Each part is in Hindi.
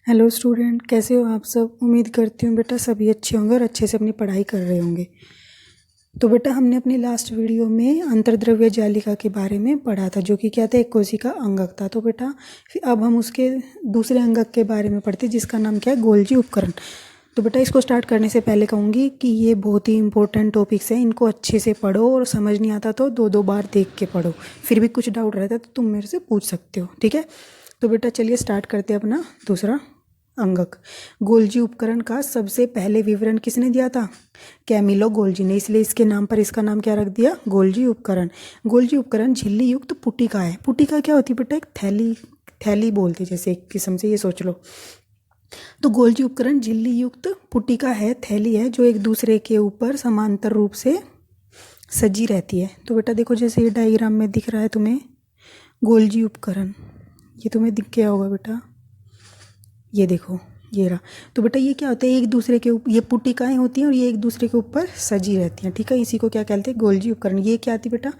हेलो स्टूडेंट, कैसे हो आप सब। उम्मीद करती हूँ बेटा सभी अच्छे होंगे और अच्छे से अपनी पढ़ाई कर रहे होंगे। तो बेटा हमने अपनी लास्ट वीडियो में अंतर्द्रव्य जालिका के बारे में पढ़ा था, जो कि क्या था, एक कोशिका अंगक था। तो बेटा फिर अब हम उसके दूसरे अंगक के बारे में पढ़ते, जिसका नाम क्या है, गोल्जी उपकरण। तो बेटा इसको स्टार्ट करने से पहले कहूँगी कि ये बहुत ही इंपॉर्टेंट टॉपिक्स हैं, इनको अच्छे से पढ़ो और समझ नहीं आता तो दो दो बार देख के पढ़ो। फिर भी कुछ डाउट रहता है तो तुम मेरे से पूछ सकते हो, ठीक है। तो बेटा चलिए स्टार्ट करते हैं अपना दूसरा अंगक। गोल्जी उपकरण का सबसे पहले विवरण किसने दिया था? कैमिलो गोल्जी ने, इसलिए इसके नाम पर इसका नाम क्या रख दिया, गोल्जी उपकरण। गोल्जी उपकरण झिल्ली युक्त पुटिका है। पुटिका क्या होती है बेटा? एक थैली, थैली बोलते जैसे एक किस्म से, ये सोच लो। तो गोल्जी उपकरण झिल्ली युक्त पुटिका है, थैली है, जो एक दूसरे के ऊपर समांतर रूप से सजी रहती है। तो बेटा देखो, जैसे ये डायग्राम में दिख रहा है तुम्हें गोल्जी उपकरण, ये तुम्हें दिख गया होगा बेटा, ये देखो ये रहा। तो बेटा ये क्या होता है, एक दूसरे के ऊपर, ये पुटिकाएं होती हैं और ये एक दूसरे के ऊपर सजी रहती हैं, ठीक है। इसी को क्या कहते हैं, गोल्जी उपकरण। ये क्या आती है बेटा,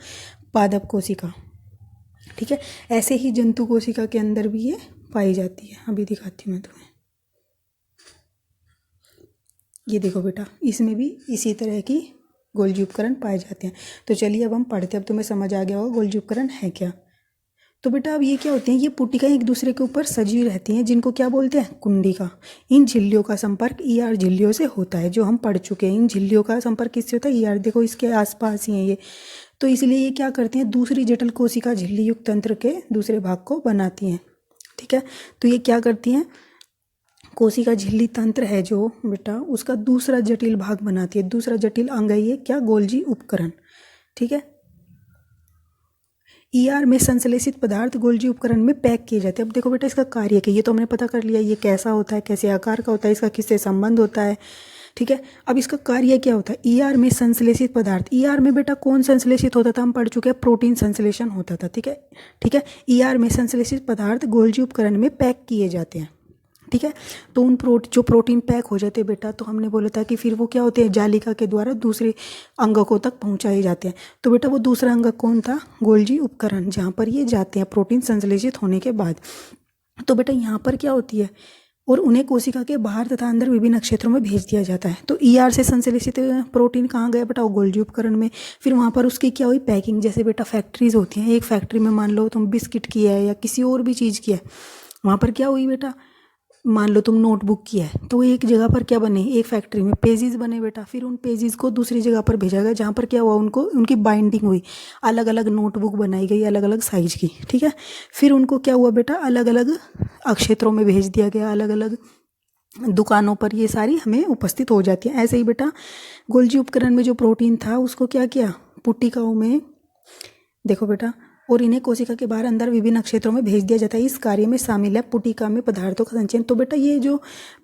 पादप कोशिका, ठीक है। ऐसे ही जंतु कोशिका के अंदर भी ये पाई जाती है। अभी दिखाती हूँ मैं तुम्हें, ये देखो बेटा, इसमें भी इसी तरह की गोल्जी उपकरण पाए जाते हैं। तो चलिए अब हम पढ़ते हैं। अब तुम्हें समझ आ गया होगा गोल्जी उपकरण है क्या। तो बेटा अब ये क्या होते हैं, ये पुटिकाएं एक दूसरे के ऊपर सजी रहती हैं, जिनको क्या बोलते हैं, कुंडिका। इन झिल्लियों का संपर्क ईआर झिल्लियों से होता है, जो हम पढ़ चुके हैं। इन झिल्लियों का संपर्क किससे होता है, ईआर। देखो इसके आसपास ही है ये। तो इसलिए ये क्या करती हैं, दूसरी जटिल कोशिका झिल्ली युक्त तंत्र के दूसरे भाग को बनाती हैं, ठीक है। तो ये क्या करती हैं, कोशिका झिल्ली तंत्र है जो बेटा, उसका दूसरा जटिल भाग बनाती है। दूसरा जटिल अंग है ये क्या, गोल्जी उपकरण, ठीक है। ईआर में संश्लेषित पदार्थ गोल्जी उपकरण में पैक किए जाते हैं। अब देखो बेटा, इसका कार्य क्या, ये तो हमने पता कर लिया, ये कैसा होता है, कैसे आकार का होता है, इसका किससे संबंध होता है, ठीक है। अब इसका कार्य क्या होता है, ईआर में संश्लेषित पदार्थ। ईआर में बेटा कौन संश्लेषित होता था, हम पढ़ चुके हैं, प्रोटीन संश्लेषण होता था, ठीक है, ठीक है। ईआर में संश्लेषित पदार्थ गोल्जी उपकरण में पैक किए जाते हैं, ठीक है। तो उन जो प्रोटीन पैक हो जाते हैं बेटा, तो हमने बोला था कि फिर वो क्या होते हैं, जालिका के द्वारा दूसरे अंगकों तक पहुंचाए जाते हैं। तो बेटा वो दूसरा अंगक कौन था, गोल्जी उपकरण, जहाँ पर ये जाते हैं प्रोटीन संश्लेषित होने के बाद। तो बेटा यहाँ पर क्या होती है, और उन्हें कोशिका के बाहर तथा अंदर विभिन्न क्षेत्रों में भेज दिया जाता है। तो ईआर से संश्लेषित प्रोटीन कहाँ गया बेटा, वो गोल्जी उपकरण में। फिर वहाँ पर उसकी क्या हुई, पैकिंग। जैसे बेटा फैक्ट्रीज होती हैं, एक फैक्ट्री में मान लो तुम बिस्किट की है या किसी और भी चीज़ की है, वहाँ पर क्या हुई बेटा, मान लो तुम नोटबुक की है, तो एक जगह पर क्या बने, एक फैक्ट्री में पेजेस बने बेटा। फिर उन पेजेस को दूसरी जगह पर भेजा गया, जहाँ पर क्या हुआ, उनको उनकी बाइंडिंग हुई, अलग अलग नोटबुक बनाई गई अलग अलग साइज की, ठीक है। फिर उनको क्या हुआ बेटा, अलग अलग क्षेत्रों में भेज दिया गया, अलग अलग दुकानों पर ये सारी हमें उपस्थित हो जाती है। ऐसे ही बेटा गोल्जी उपकरण में जो प्रोटीन था, उसको क्या किया, पुटिकाओं में, देखो बेटा, और इन्हें कोशिका के बाहर अंदर विभिन्न क्षेत्रों में भेज दिया जाता है। इस कार्य में शामिल है पुटिका में पदार्थों का संचयन। तो बेटा ये जो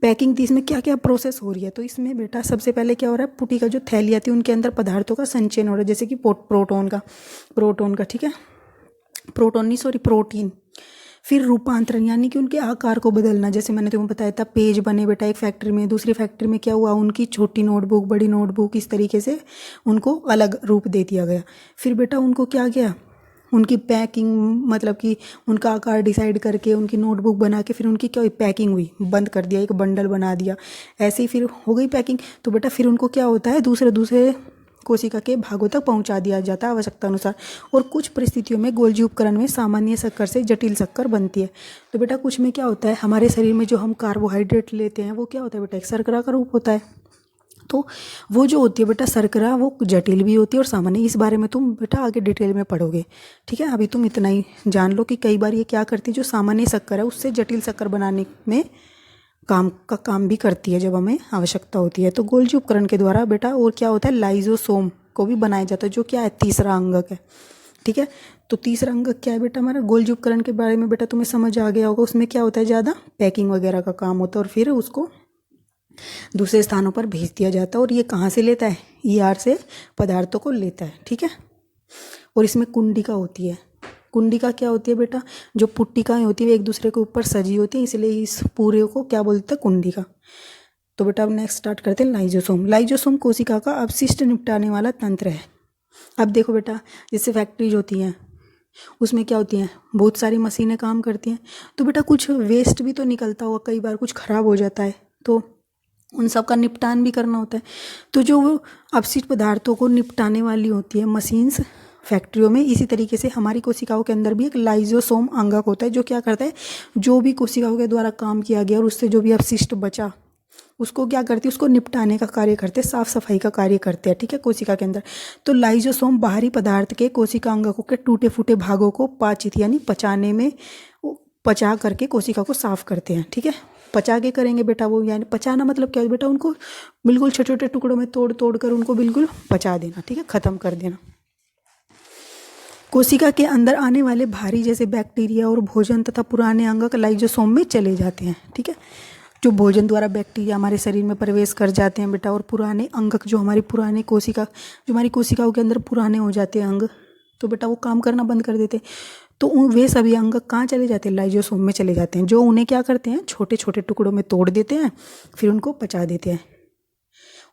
पैकिंग थी, इसमें क्या क्या प्रोसेस हो रही है, तो इसमें बेटा सबसे पहले क्या हो रहा है, पुटिका जो थैलियाँ थी उनके अंदर पदार्थों का संचयन हो रहा है, जैसे कि प्रोटोन का, ठीक है, प्रोटोन नहीं सॉरी प्रोटीन। फिर रूपांतरण, यानी कि उनके आकार को बदलना। जैसे मैंने तुम्हें बताया था, पेज बने बेटा एक फैक्ट्री में, दूसरी फैक्ट्री में क्या हुआ, उनकी छोटी नोटबुक, बड़ी नोटबुक, इस तरीके से उनको अलग रूप दे दिया गया। फिर बेटा उनको क्या किया, उनकी पैकिंग, मतलब कि उनका आकार डिसाइड करके उनकी नोटबुक बना के फिर उनकी क्या हुई, पैकिंग हुई, बंद कर दिया, एक बंडल बना दिया, ऐसे ही फिर हो गई पैकिंग। तो बेटा फिर उनको क्या होता है, दूसरे दूसरे कोशिका के भागों तक पहुंचा दिया जाता है आवश्यकता अनुसार। और कुछ परिस्थितियों में गोल्जी उपकरण में सामान्य शक्कर से जटिल शक्कर बनती है। तो बेटा कुछ में क्या होता है, हमारे शरीर में जो हम कार्बोहाइड्रेट लेते हैं वो क्या होता है बेटा, एक शर्करा का रूप होता है। तो वो जो होती है बेटा शर्करा, वो जटिल भी होती है और सामान्य। इस बारे में तुम बेटा आगे डिटेल में पढ़ोगे, ठीक है। अभी तुम इतना ही जान लो कि कई बार ये क्या करती है, जो सामान्य शक्कर है उससे जटिल शक्कर बनाने में काम भी करती है, जब हमें आवश्यकता होती है। तो गोल्जी उपकरण के द्वारा बेटा और क्या होता है, लाइजोसोम को भी बनाया जाता है, जो क्या है, तीसरा अंगक है, ठीक है। तो तीसरा अंगक क्या है बेटा हमारा, गोल्जी उपकरण के बारे में बेटा तुम्हें समझ आ गया होगा। उसमें क्या होता है, ज़्यादा पैकिंग वगैरह का काम होता है और फिर उसको दूसरे स्थानों पर भेज दिया जाता है। और ये कहाँ से लेता है, ईआर से पदार्थों को लेता है, ठीक है। और इसमें कुंडिका होती है। कुंडिका क्या होती है बेटा, जो पुट्टिकाएं होती है एक दूसरे के ऊपर सजी होती है, इसलिए इस पूरे को क्या बोलते हैं, कुंडिका। तो बेटा अब नेक्स्ट स्टार्ट करते हैं, लाइजोसोम। लाइजोसोम कोशिका का अपशिष्ट निपटाने वाला तंत्र है। अब देखो बेटा, जैसे फैक्ट्रीज होती हैं, उसमें क्या होती हैं, बहुत सारी मशीनें काम करती हैं। तो बेटा कुछ वेस्ट भी तो निकलता होगा, कई बार कुछ ख़राब हो जाता है तो उन सब का निपटान भी करना होता है। तो जो वो अपशिष्ट पदार्थों को निपटाने वाली होती है मशीन्स फैक्ट्रियों में, इसी तरीके से हमारी कोशिकाओं के अंदर भी एक लाइजोसोम अंगक होता है जो क्या करता है, जो भी कोशिकाओं के द्वारा काम किया गया और उससे जो भी अपशिष्ट बचा उसको क्या करती है, उसको निपटाने का कार्य करते हैं, साफ सफाई का कार्य करते हैं, ठीक है, कोशिका के अंदर। तो लाइजोसोम बाहरी पदार्थ के कोशिका अंगकों के टूटे फूटे भागों को पाचित यानी पचाने में पचा करके कोशिका को साफ करते हैं, ठीक है। पचा के करेंगे बेटा वो, यानी पचाना मतलब क्या है बेटा, उनको बिल्कुल छोटे छोटे टुकड़ों में तोड़ तोड़ कर उनको बिल्कुल पचा देना, ठीक है, खत्म कर देना। कोशिका के अंदर आने वाले भारी जैसे बैक्टीरिया और भोजन तथा पुराने अंगक लाइजोसोम में चले जाते हैं, ठीक है। जो भोजन द्वारा बैक्टीरिया हमारे शरीर में प्रवेश कर जाते हैं बेटा, और पुराने अंगक जो हमारी पुराने कोशिका, जो हमारी कोशिकाओं के अंदर पुराने हो जाते हैं अंग, तो बेटा वो काम करना बंद कर देते हैं। तो वे सभी अंग कहाँ चले जाते हैं, लाइजोसोम में चले जाते हैं, जो उन्हें क्या करते हैं, छोटे छोटे टुकड़ों में तोड़ देते हैं, फिर उनको पचा देते हैं।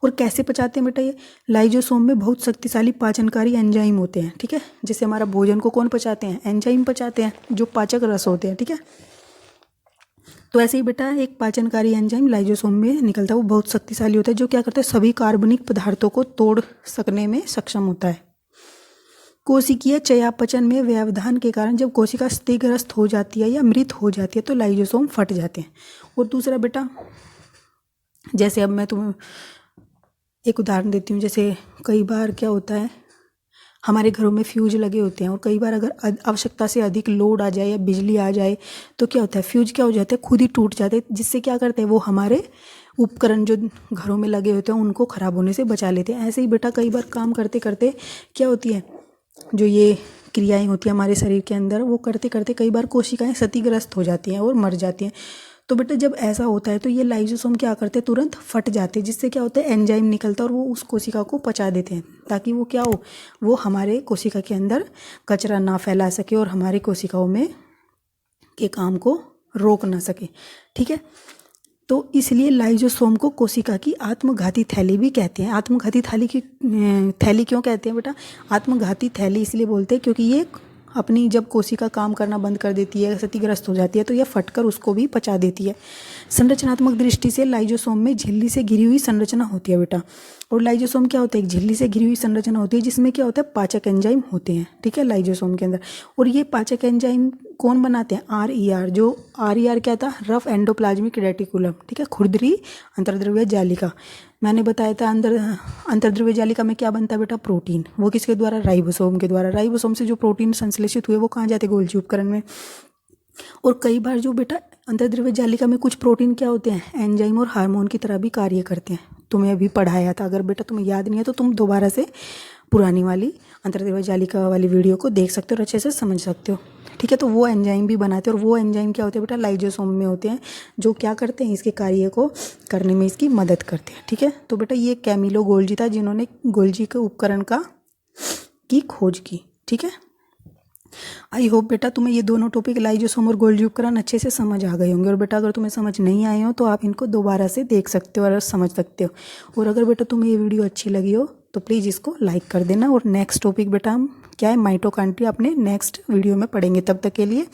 और कैसे पचाते हैं बेटा, ये लाइजोसोम में बहुत शक्तिशाली पाचनकारी एंजाइम होते हैं, ठीक है। जैसे हमारा भोजन को कौन पचाते हैं, एंजाइम पचाते हैं, जो पाचक रस होते हैं, ठीक है। तो ऐसे ही बेटा एक पाचनकारी एंजाइम लाइजोसोम में निकलता है, वो बहुत शक्तिशाली होता है, जो क्या करता है, सभी कार्बनिक पदार्थों को तोड़ सकने में सक्षम होता है। कोशिकीय चयापचय में व्यवधान के कारण जब कोशिका क्षतिग्रस्त हो जाती है या मृत हो जाती है तो लाइजोसोम फट जाते हैं। और दूसरा बेटा, जैसे अब मैं तुम्हें एक उदाहरण देती हूँ, जैसे कई बार क्या होता है, हमारे घरों में फ्यूज लगे होते हैं और कई बार अगर आवश्यकता से अधिक लोड आ जाए या बिजली आ जाए तो क्या होता है, फ्यूज क्या हो जाते हैं, खुद ही टूट जाते हैं, जिससे क्या करते हैं, वो हमारे उपकरण जो घरों में लगे होते हैं उनको ख़राब होने से बचा लेते हैं। ऐसे ही बेटा कई बार काम करते करते क्या होती है, जो ये क्रियाएं होती हैं हमारे शरीर के अंदर, वो करते करते कई बार कोशिकाएं क्षतिग्रस्त हो जाती हैं और मर जाती हैं। तो बेटा जब ऐसा होता है तो ये लाइजोसोम क्या करते हैं, तुरंत फट जाते हैं, जिससे क्या होता है, एंजाइम निकलता है और वो उस कोशिका को पचा देते हैं, ताकि वो क्या हो, वो हमारे कोशिका के अंदर कचरा ना फैला सके और हमारे कोशिकाओं में के काम को रोक ना सके, ठीक है। तो इसलिए लाइजोसोम को कोशिका की आत्मघाती थैली भी कहते हैं। आत्मघाती थैली क्यों कहते हैं बेटा, आत्मघाती थैली इसलिए बोलते हैं क्योंकि ये अपनी जब कोशिका काम करना बंद कर देती है, क्षतिग्रस्त हो जाती है, तो यह फटकर उसको भी पचा देती है। संरचनात्मक दृष्टि से लाइजोसोम में झिल्ली से घिरी हुई संरचना होती है बेटा। और लाइजोसोम क्या होता है, एक झिल्ली से घिरी हुई संरचना होती है जिसमें क्या होता है, पाचक एंजाइम होते हैं, ठीक है, लाइजोसोम के अंदर। और ये पाचक एंजाइम कौन बनाते हैं, RER, जो RER क्या था, रफ एंडोप्लाज्मिक रेटिकुलम, ठीक है, खुरदरी अंतर्द्रव्य जालिका। मैंने बताया था अंतर्द्रव्य जालिका में क्या बनता है बेटा, प्रोटीन। वो किसके द्वारा, राइबोसोम के द्वारा। राइबोसोम से जो प्रोटीन संश्लेषित हुए वो कहाँ जाते, गोल्जी उपकरण में। और कई बार जो बेटा अंतर्द्रव्य जालिका में कुछ प्रोटीन क्या होते हैं, एंजाइम और हार्मोन की तरह भी कार्य करते हैं। तुम्हें अभी पढ़ाया था, अगर बेटा तुम्हें याद नहीं है तो तुम दोबारा से पुरानी वाली अंतर्द्रव्य जालिका वाली वीडियो को देख सकते हो और अच्छे से समझ सकते हो, ठीक है। तो वो एंजाइम भी बनाते हैं और वो एंजाइम क्या होते हैं बेटा, लाइजोसोम में होते हैं, जो क्या करते हैं, इसके कार्य को करने में इसकी मदद करते हैं, ठीक है। तो बेटा ये कैमिलो गोल्जी था जिन्होंने गोल्जी के उपकरण की खोज की, ठीक है। आई होप बेटा तुम्हें ये दोनों टॉपिक लाइजोसोम और गोल्जी उपकरण अच्छे से समझ आ गए होंगे। और बेटा अगर तुम्हें समझ नहीं आए हो तो आप इनको दोबारा से देख सकते हो और समझ सकते हो। और अगर बेटा तुम्हें ये वीडियो अच्छी लगी हो तो प्लीज़ इसको लाइक कर देना। और नेक्स्ट टॉपिक बेटा हम क्या है, माइटोकॉन्ड्रिया, अपने नेक्स्ट वीडियो में पढ़ेंगे। तब तक के लिए